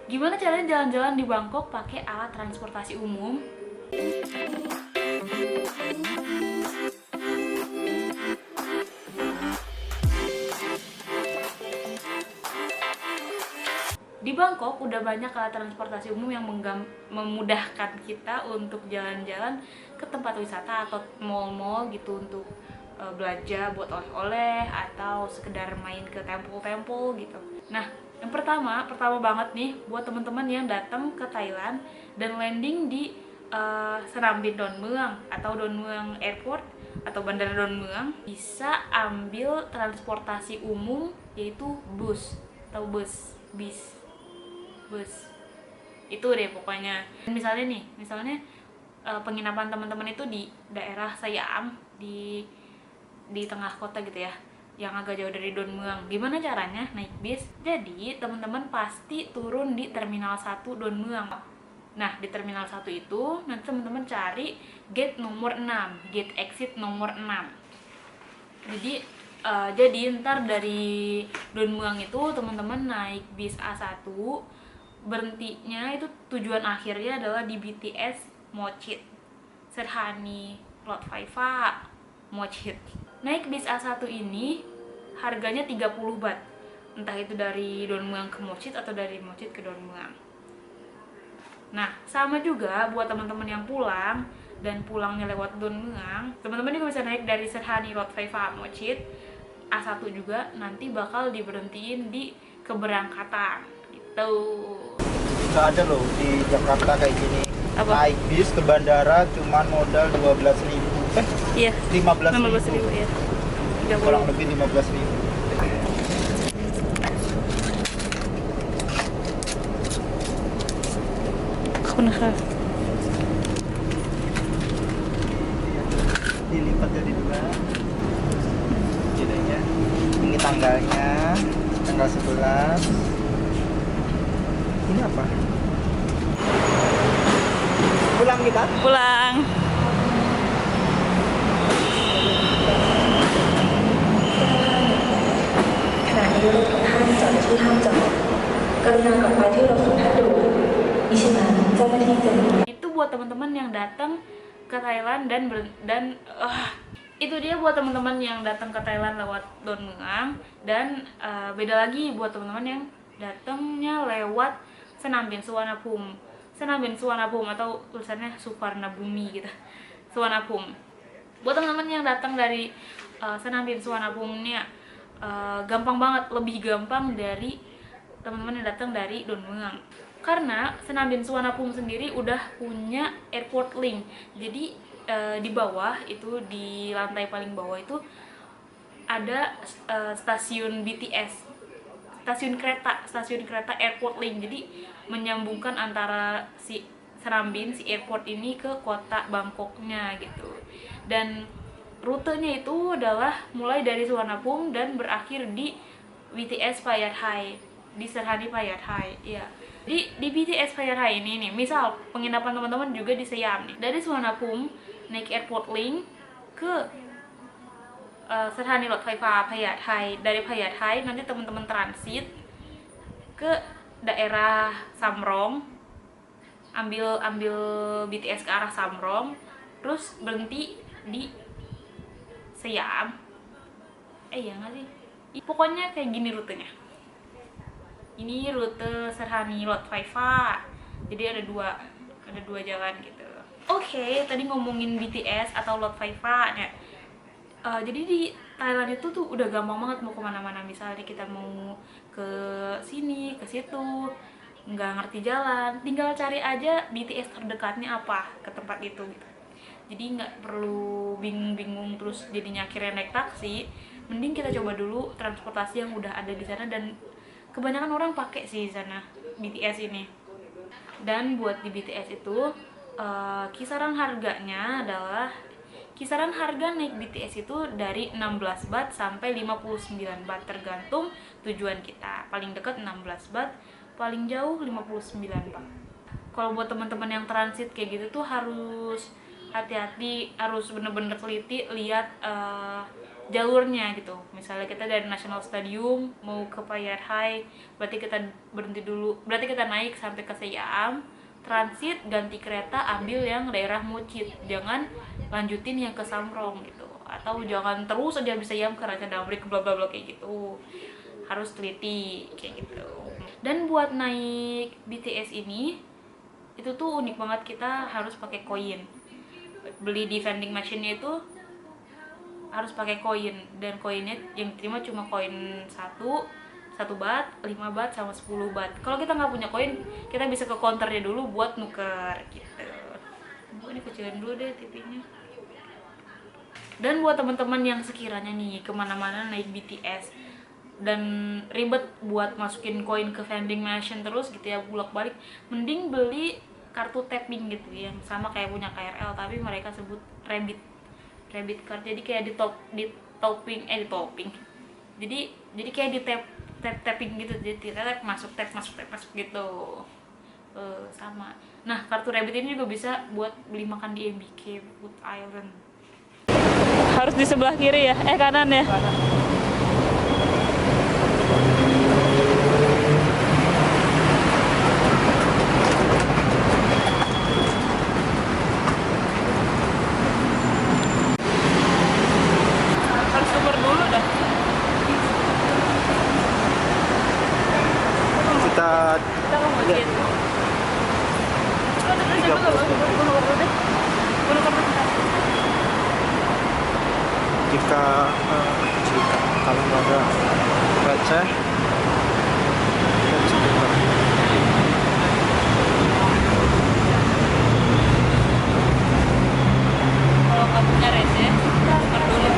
Gimana caranya jalan-jalan di Bangkok pakai alat transportasi umum? Di Bangkok udah banyak alat transportasi umum yang memudahkan kita untuk jalan-jalan ke tempat wisata atau mall-mall gitu untuk belanja buat oleh-oleh atau sekedar main ke temple-temple gitu. Nah, yang pertama banget nih buat teman-teman yang datang ke Thailand dan landing di Senam Bin Don Mueang atau Don Mueang Airport atau Bandara Don Mueang, bisa ambil transportasi umum yaitu bus atau bis itu deh pokoknya. Misalnya penginapan teman-teman itu di daerah Siam, di tengah kota gitu ya, yang agak jauh dari Don Mueang. Gimana caranya? Naik bis. Jadi teman-teman pasti turun di Terminal 1 Don Mueang. Nah, di Terminal 1 itu nanti teman-teman cari gate nomor 6, gate exit nomor 6. Jadi ntar dari Don Mueang itu teman-teman naik bis A1, berhentinya itu tujuan akhirnya adalah di BTS Mochit, Serhani Lot Pha Mochit. Naik bis A1 ini harganya 30 baht, entah itu dari Don Mueang ke Mochit atau dari Mochit ke Don Mueang. Nah, sama juga buat teman-teman yang pulang dan pulangnya lewat Don Mueang, teman-teman juga bisa naik dari Serhani Lot Pha Mochit A1 juga, nanti bakal diberhentiin di keberangkatan gitu. Nggak ada loh di Jakarta kayak gini. Apa? Naik bis ke bandara cuman modal 12.000. Iya, 15.000 ya. kurang lebih 15.000. Dilipat jadi 2. Jadinya ini tanggalnya tanggal 11. Ini apa? Pulang kita? Pulang. Itu buat teman-teman yang datang ke Thailand itu dia buat teman-teman yang datang ke Thailand lewat Don Mueang, dan beda lagi buat teman-teman yang datangnya lewat Senam Bin Suvarnabhumi. Senam Bin Suvarnabhumi atau tulisannya Suvarnabhumi gitu. Suvarnabhumi. Buat teman-teman yang datang dari Senam Bin Suvarnabhumi ini gampang banget, lebih gampang dari teman-teman yang datang dari Don Mueang. Karena Senam Bin Suvarnabhumi sendiri udah punya airport link. Jadi di bawah itu, di lantai paling bawah itu ada stasiun BTS, stasiun kereta airport link. Jadi menyambungkan antara si Senam Bin, si airport ini ke kota Bangkoknya gitu. Dan rutenya itu adalah mulai dari Suvarnabhumi dan berakhir di BTS Phayat-Hai, di Serhani Phayat-Hai. Ya. Di BTS Phayat-Hai ini nih, misal penginapan teman-teman juga di Siam nih. Dari Suvarnabhumi naik airport link ke Serhani Lot Pha Phayat-Hai. Dari Phayat-Hai nanti teman-teman transit ke daerah Samrong, ambil BTS ke arah Samrong, terus berhenti di Siam. Ya nggak sih? Pokoknya kayak gini rutenya. Ini rute Serhani Lot Pha. Jadi ada dua jalan gitu. Oke, tadi ngomongin BTS atau Lot Pha ya. Jadi di Thailand itu tuh udah gampang banget mau kemana-mana. Misalnya kita mau ke sini, ke situ, nggak ngerti jalan, tinggal cari aja BTS terdekatnya apa ke tempat itu gitu. Jadi nggak perlu bingung-bingung terus jadinya akhirnya naik taksi. Mending kita coba dulu transportasi yang udah ada di sana, dan kebanyakan orang pakai sih di sana BTS ini. Dan buat di BTS itu kisaran harga naik BTS itu dari 16 baht sampai 59 baht tergantung tujuan kita. Paling dekat 16 baht, paling jauh 59 baht. Kalau buat teman-teman yang transit kayak gitu tuh harus hati-hati, harus bener-bener teliti lihat jalurnya gitu. Misalnya kita dari National Stadium mau ke Payar High, berarti kita berhenti dulu, berarti kita naik sampai ke Siam, transit, ganti kereta, ambil yang daerah Mucit, jangan lanjutin yang ke Samrong gitu, atau jangan terus aja bisa Siam ke Raja Damrik bla bla bla kayak gitu, harus teliti kayak gitu. Dan buat naik BTS ini itu tuh unik banget, kita harus pakai koin. Beli di vending machine-nya itu harus pakai koin, dan koinnya yang diterima cuma koin 1 bat, 5 bat sama 10 bat. Kalau kita nggak punya koin, kita bisa ke counternya dulu buat nuker gitu. Ini kecilin dulu deh TV-nya. Dan buat teman-teman yang sekiranya nih kemana-mana naik BTS dan ribet buat masukin koin ke vending machine terus gitu ya, bolak-balik, mending beli kartu tapping gitu yang sama kayak punya KRL, tapi mereka sebut rabbit card. Jadi kayak di topping jadi kayak di tapping gitu, jadi tap masuk gitu. Sama. Nah, kartu rabbit ini juga bisa buat beli makan di MBK Food Island. Harus di sebelah kiri ya, kanan ya. Harus tuker dulu dah. Kita Kita mau lihat. gitu. Ada tulisan dulu, bunuh deh. Bunuh kartu kita. jika kalau nggak ada receh kita bisa tukar. Kalau nggak punya receh, tuker dulu.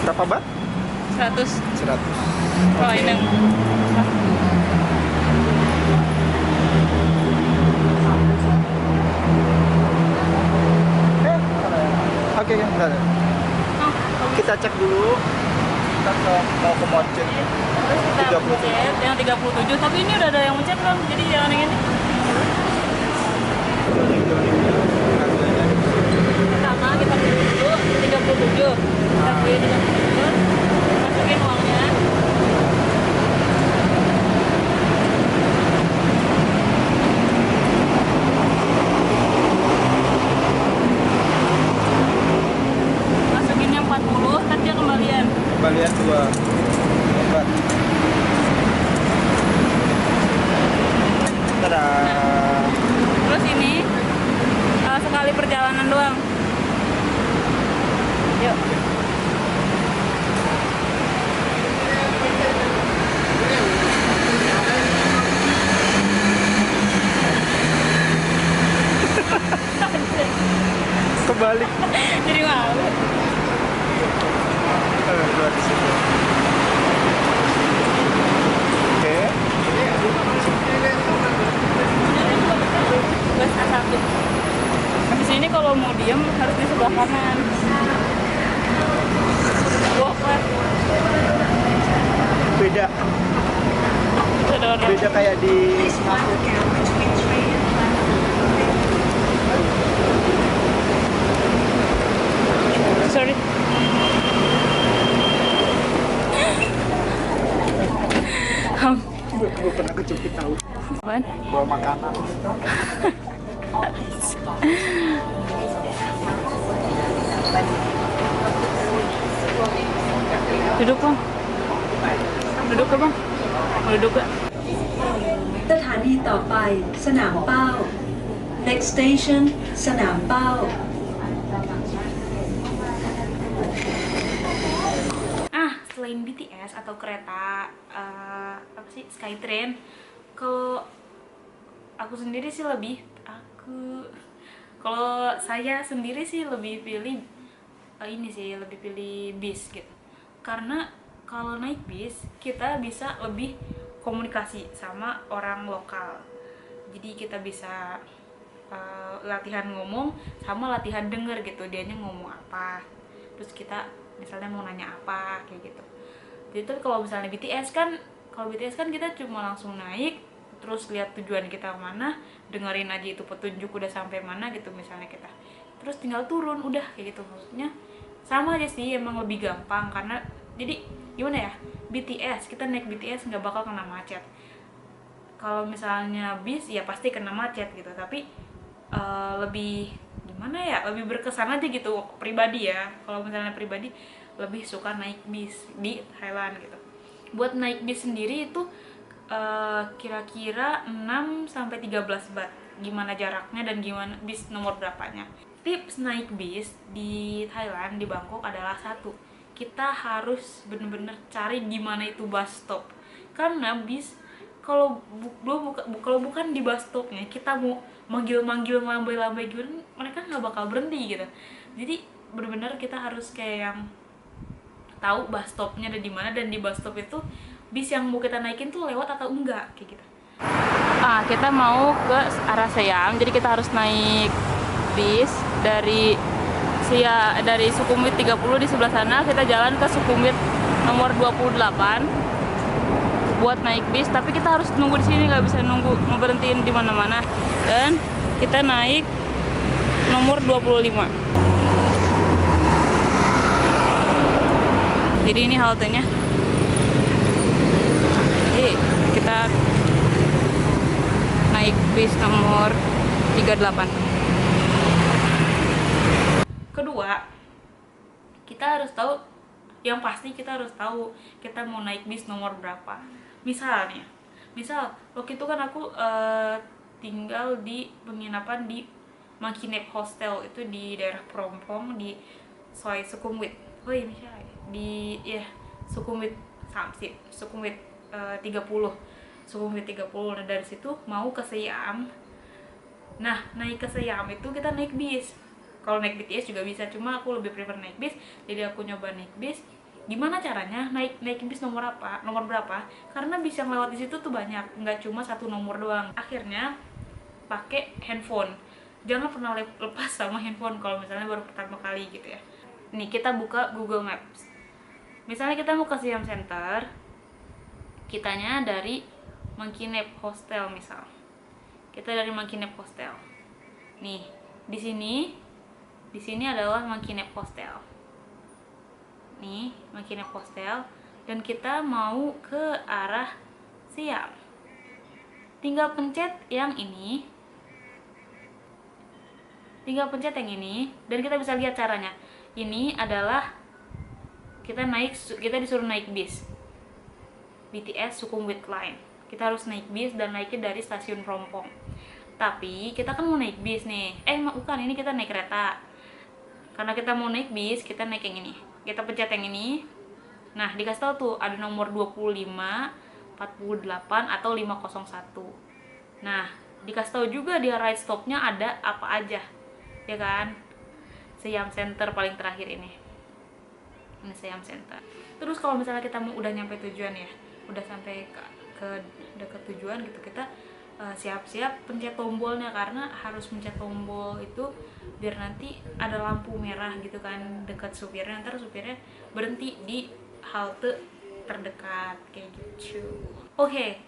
Berapa bat? 100. 100. Kalau ini yang Oke, bentar. Kita cek dulu. Kita mau ke Mocet. terus kita 37. pencet yang 37, tapi ini udah ada yang mencet kan, jadi jangan yang ini. Pertama kita pilih dulu 37, kita pilih 37, masukin uangnya. Masukin yang 40, kan dia kembalian. Kembalian 2 bat. Tada. Terus ini sekali perjalanan doang. Yuk. Kebalik. Jadi malu. Keluar di situ. Oke. Bus A1. Habis ini kalau mau diem harus di sebelah kanan. Walk left. Beda. Ada orang. Beda kayak di Singapura. Sorry. Gue pernah kejepit tahu. Apaan? Bawa makanan. Duduk bang. Duduk ke bang. Mau duduk gak? สถานีต่อไปสนามเป้า Next station สนามเป้า Selain BTS atau kereta apa sih, Skytrain, kalau aku sendiri sih kalau saya sendiri sih lebih pilih lebih pilih bis gitu. Karena kalau naik bis kita bisa lebih komunikasi sama orang lokal, jadi kita bisa latihan ngomong sama latihan denger gitu, dianya ngomong apa. terus kita misalnya mau nanya apa kayak gitu. Jadi tuh kalau misalnya BTS kan kita cuma langsung naik, terus lihat tujuan kita kemana, dengerin aja itu petunjuk udah sampai mana gitu misalnya kita, terus tinggal turun udah kayak gitu. Maksudnya sama aja sih, emang lebih gampang karena jadi gimana ya, BTS kita naik BTS nggak bakal kena macet. Kalau misalnya bis ya pasti kena macet gitu, tapi lebih gimana ya, lebih berkesan aja gitu pribadi ya. Kalau misalnya pribadi lebih suka naik bis di Thailand gitu. Buat naik bis sendiri itu kira-kira 6-13 baht. Gimana jaraknya dan gimana bis nomor berapanya. Tips naik bis di Thailand, di Bangkok adalah satu, kita harus bener-bener cari di mana itu bus stop. Karena bis kalau bukan di bus stopnya, kita mau manggil-manggil lambai-lambai gimana, mereka nggak bakal berhenti gitu. Jadi bener-bener kita harus kayak yang tahu bus stopnya ada di mana, dan di bus stop itu bis yang mau kita naikin tuh lewat atau enggak kayak gitu. Kita mau ke arah Siam, jadi kita harus naik bis dari Sukhumvit 30 di sebelah sana. Kita jalan ke Sukhumvit nomor 28 buat naik bis, tapi kita harus nunggu di sini, nggak bisa ngeberhentiin di mana-mana. Dan kita naik nomor 25. Jadi ini haltenya. Jadi kita naik bis nomor 38. Kedua, kita harus tahu, yang pasti kita harus tahu kita mau naik bis nomor berapa. Misal waktu itu kan aku tinggal di penginapan di Monkey Nap Hostel, itu di daerah Prompong di Soi Sukhumvit. Sukhumvit 30. Sukhumvit 30. Nah, dari situ mau ke Siam. Nah, naik ke Siam itu kita naik bis. Kalau naik BTS juga bisa, cuma aku lebih prefer naik bis. Jadi aku nyoba naik bis. Gimana caranya naik bis nomor berapa? Karena bis yang lewat di situ tuh banyak, nggak cuma satu nomor doang. Akhirnya pakai handphone. Jangan pernah lepas sama handphone kalau misalnya baru pertama kali gitu ya. Nih, kita buka Google Maps. Misalnya kita mau ke Siam Center, kitanya dari Monkey Nap Hostel misal. Kita dari Monkey Nap Hostel. Nih, di sini adalah Monkey Nap Hostel. Nih, Monkey Nap Hostel, dan kita mau ke arah Siam. Tinggal pencet yang ini. Dan kita bisa lihat caranya. Ini adalah kita disuruh naik bis BTS Sukhumvit Line. Kita harus naik bis dan naiknya dari stasiun Prompong. Tapi kita kan mau naik bis nih. Bukan, ini kita naik kereta. Karena kita mau naik bis, kita naik yang ini. Kita pencet yang ini. Nah, dikasih tahu tuh ada nomor 25, 48 atau 501. Nah, dikasih tahu juga di ride stopnya ada apa aja. Ya kan? Siam Center paling terakhir ini. Ini Siam Center. Terus kalau misalnya kita mau udah nyampe tujuan ya, udah sampai ke dekat tujuan gitu, kita siap-siap pencet tombolnya, karena harus pencet tombol itu biar nanti ada lampu merah gitu kan dekat supirnya, ntar supirnya berhenti di halte terdekat kayak gitu. Oke,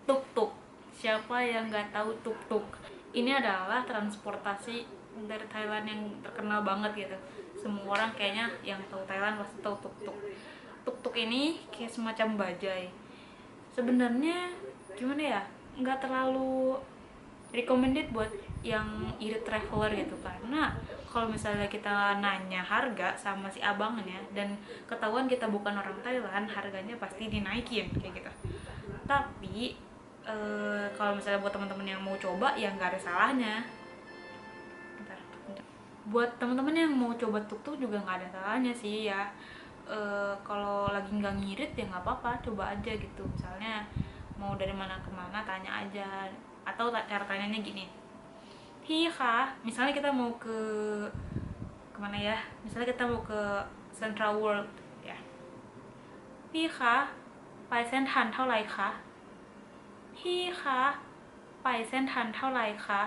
tuk-tuk. Siapa yang nggak tahu tuk-tuk? Ini adalah transportasi dari Thailand yang terkenal banget gitu. Semua orang kayaknya yang tahu Thailand pasti tahu tuk-tuk. Tuk-tuk ini kayak semacam bajai. Sebenarnya gimana ya, nggak terlalu recommended buat yang irit traveler gitu, karena kalau misalnya kita nanya harga sama si abangnya dan ketahuan kita bukan orang Thailand, harganya pasti dinaikin kayak gitu. Tapi kalau misalnya buat teman-teman yang mau coba ya nggak ada salahnya. Buat teman-teman yang mau coba tuk-tuk juga nggak ada salahnya sih ya. Kalau lagi nggak ngirit ya nggak apa-apa, coba aja gitu. Misalnya mau dari mana ke mana tanya aja, atau cara tanyanya gini, Hika, misalnya kita mau ke kemana ya, misalnya kita mau ke Central World ya, Hika, ไปเส้นทันเท่าไหร่คะพี่คะไปเส้นทันเท่าไหร่คะ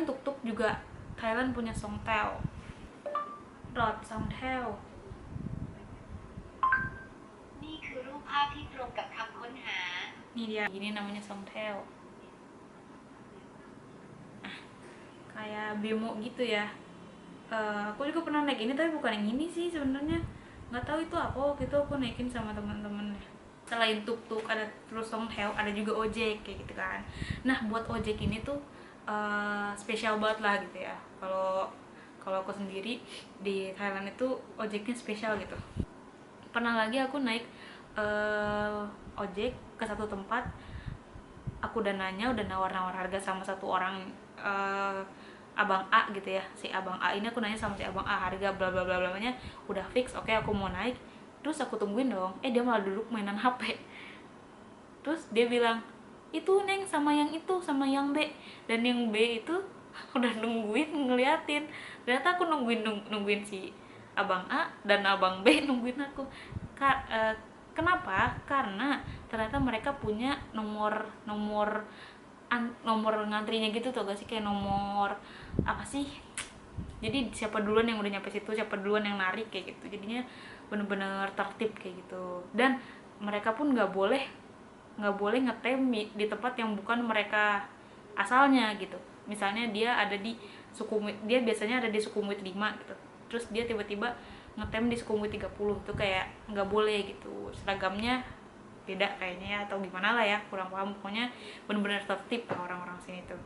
tuk-tuk juga Thailand punya Songtel, Rod Songtel. นี่คือรูปภาพที่ตรงกับคำค้นหา Ini dia, ini namanya Songtel. Kayak bemo gitu ya. Aku juga pernah naik ini tapi bukan yang ini sih sebenarnya. Nggak tahu itu apa, waktu itu aku naikin sama teman-teman ya. Selain tuk-tuk ada terus Songtel, ada juga ojek kayak gitu kan. Nah buat ojek ini tuh spesial banget lah gitu ya. Kalau aku sendiri di Thailand itu ojeknya spesial gitu. Pernah lagi aku naik ojek ke satu tempat, aku udah nanya, udah nawar-nawar harga sama satu orang abang A gitu ya. Si abang A ini aku nanya sama si abang A harga bla bla bla bla-nya udah fix, oke aku mau naik. Terus aku tungguin dong, dia malah duduk mainan HP. Terus dia bilang, itu Neng sama yang itu sama yang B, dan yang B itu udah nungguin ngeliatin. Ternyata aku nungguin si abang A dan abang B nungguin aku. Kenapa? Karena ternyata mereka punya nomor ngantrinya gitu tuh, gak sih, kayak nomor apa sih, jadi siapa duluan yang udah nyampe situ, siapa duluan yang narik kayak gitu. Jadinya bener-bener tertib kayak gitu. Dan mereka pun nggak boleh ngetem di tempat yang bukan mereka asalnya gitu. Misalnya dia ada di Sukhumvit, dia biasanya ada di Sukhumvit 5 gitu, terus dia tiba-tiba ngetem di Sukhumvit 30, itu kayak nggak boleh gitu. Seragamnya beda kayaknya ya, atau gimana lah ya, kurang paham. Pokoknya bener-bener tertib lah orang-orang sini tuh.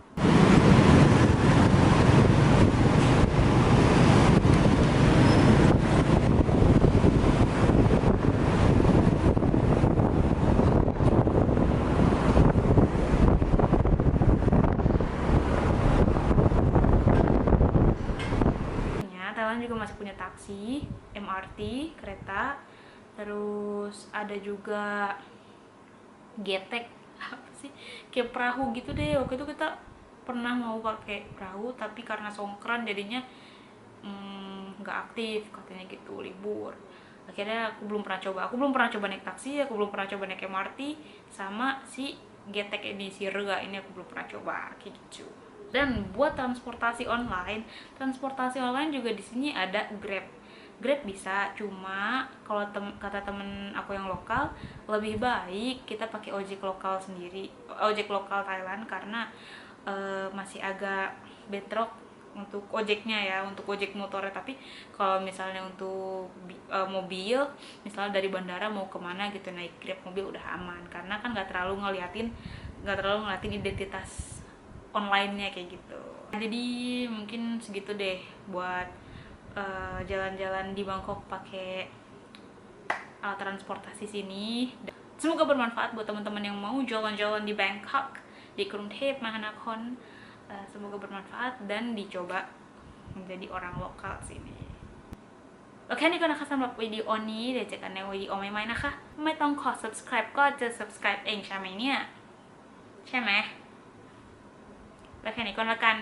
Thailand juga masih punya taksi, MRT, kereta, terus ada juga getek, apa sih, kayak perahu gitu deh. Waktu itu kita pernah mau pakai perahu tapi karena songkran jadinya nggak aktif katanya gitu, libur. Akhirnya aku belum pernah coba naik taksi, aku belum pernah coba naik MRT, sama si getek di Sirga ini aku belum pernah coba kayak gitu. Dan buat transportasi online juga di sini ada Grab bisa, cuma kalau kata temen aku yang lokal, lebih baik kita pakai ojek lokal sendiri, ojek lokal Thailand, karena masih agak betrok untuk ojeknya ya, untuk ojek motornya. Tapi kalau misalnya untuk mobil, misalnya dari bandara mau kemana gitu naik Grab mobil udah aman, karena kan nggak terlalu ngeliatin identitas online-nya kayak gitu. Jadi mungkin segitu deh buat jalan-jalan di Bangkok pakai alat transportasi sini. Semoga bermanfaat buat teman-teman yang mau jalan-jalan di Bangkok, di Krungthep Mahanakhon. Semoga bermanfaat dan dicoba menjadi orang lokal sini. โอเคนี่ก็นะคะสำหรับวิดีโอนี้เดี๋ยวเจอกันในวิดีโอใหม่ๆนะคะไม่ต้องขอ subscribe ก็จะ subscribe เองใช่ไหมเนี่ยใช่ไหมแล้วแค่นี้ก็แล้วกัน